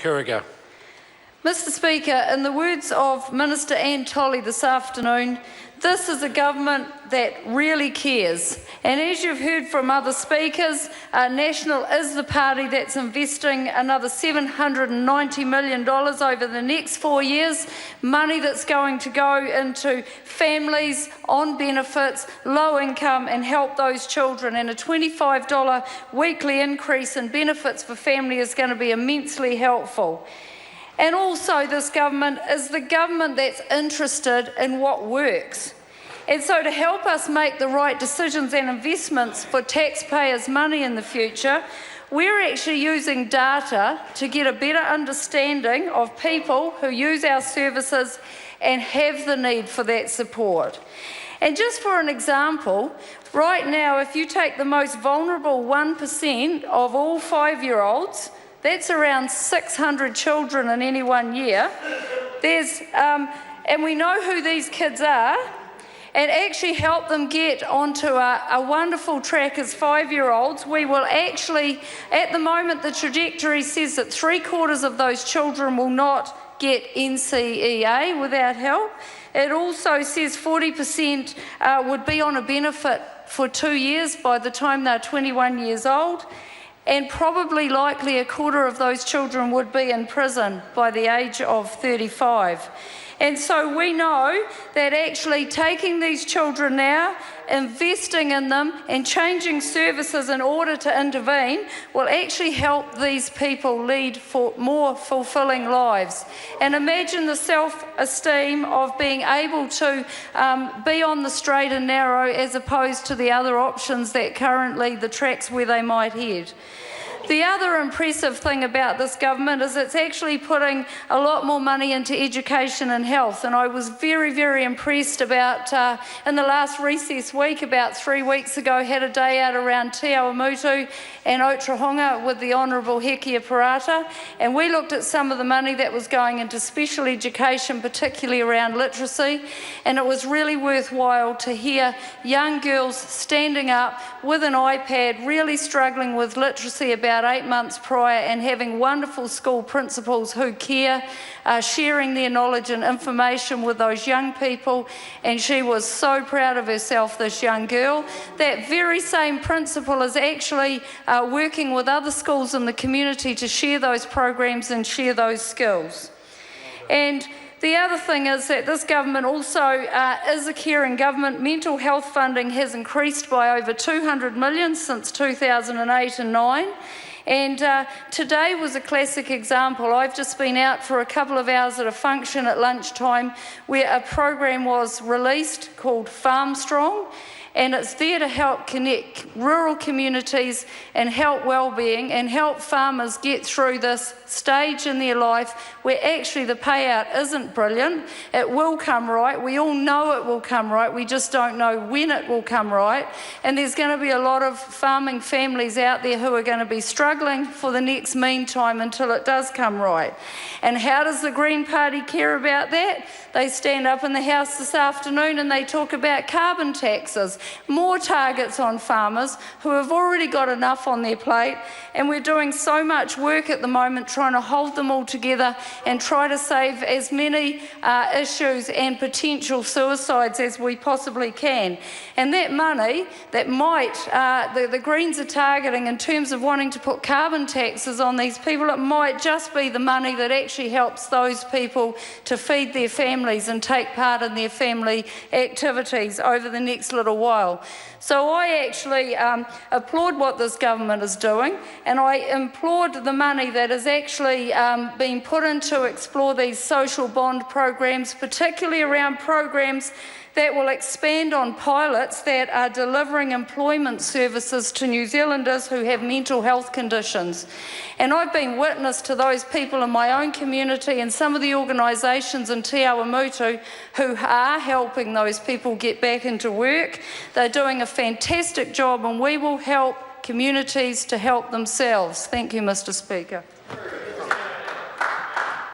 Kiriga. Mr Speaker, in the words of Minister Anne Tolley this afternoon, this is a government that really cares. And as you've heard from other speakers, National is the party that's investing another $790 million over the next 4 years, money that's going to go into families on benefits, low income, and help those children. And a $25 weekly increase in benefits for family is going to be immensely helpful. And also, this government is the government that's interested in what works. And so to help us make the right decisions and investments for taxpayers' money in the future, we're actually using data to get a better understanding of people who use our services and have the need for that support. And just for an example, right now, if you take the most vulnerable 1% of all 5-year-olds, that's around 600 children in any 1 year. And we know who these kids are, and actually help them get onto a wonderful track as 5-year-olds. We will actually, at the moment, the trajectory says that 3/4 of those children will not get NCEA without help. It also says 40% would be on a benefit for 2 years by the time they're 21 years old. And probably likely 1/4 of those children would be in prison by the age of 35. And so we know that actually taking these children now, investing in them and changing services in order to intervene will actually help these people lead for more fulfilling lives. And imagine the self-esteem of being able to be on the straight and narrow as opposed to the other options that currently the tracks where they might head. The other impressive thing about this government is it's actually putting a lot more money into education and health. And I was very, very impressed about, in the last recess week, about 3 weeks ago, had a day out around Te Awamutu and Otahonga with the Honourable Hekia Parata. And we looked at some of the money that was going into special education, particularly around literacy. And it was really worthwhile to hear young girls standing up with an iPad, really struggling with literacy about 8 months prior, and having wonderful school principals who care, sharing their knowledge and information with those young people. And she was so proud of herself, this young girl. That very same principal is actually working with other schools in the community to share those programs and share those skills. And the other thing is that this government also is a caring government. Mental health funding has increased by over $200 million since 2008 and 9. And today was a classic example. I've just been out for a couple of hours at a function at lunchtime where a program was released called Farm Strong. And it's there to help connect rural communities and help wellbeing and help farmers get through this stage in their life where actually the payout isn't brilliant. It will come right. We all know it will come right. We just don't know when it will come right. And there's going to be a lot of farming families out there who are going to be struggling for the next meantime until it does come right. And how does the Green Party care about that? They stand up in the House this afternoon and they talk about carbon taxes, more targets on farmers who have already got enough on their plate. And we're doing so much work at the moment trying to hold them all together and try to save as many issues and potential suicides as we possibly can. And that money that might, the Greens are targeting in terms of wanting to put carbon taxes on these people, it might just be the money that actually helps those people to feed their families and take part in their family activities over the next little while. So I actually applaud what this government is doing, and I applaud the money that is actually being put in to explore these social bond programs, particularly around programs that will expand on pilots that are delivering employment services to New Zealanders who have mental health conditions. And I've been witness to those people in my own community and some of the organisations in Te Awamutu who are helping those people get back into work. They're doing a fantastic job, and we will help communities to help themselves. Thank you, Mr Speaker.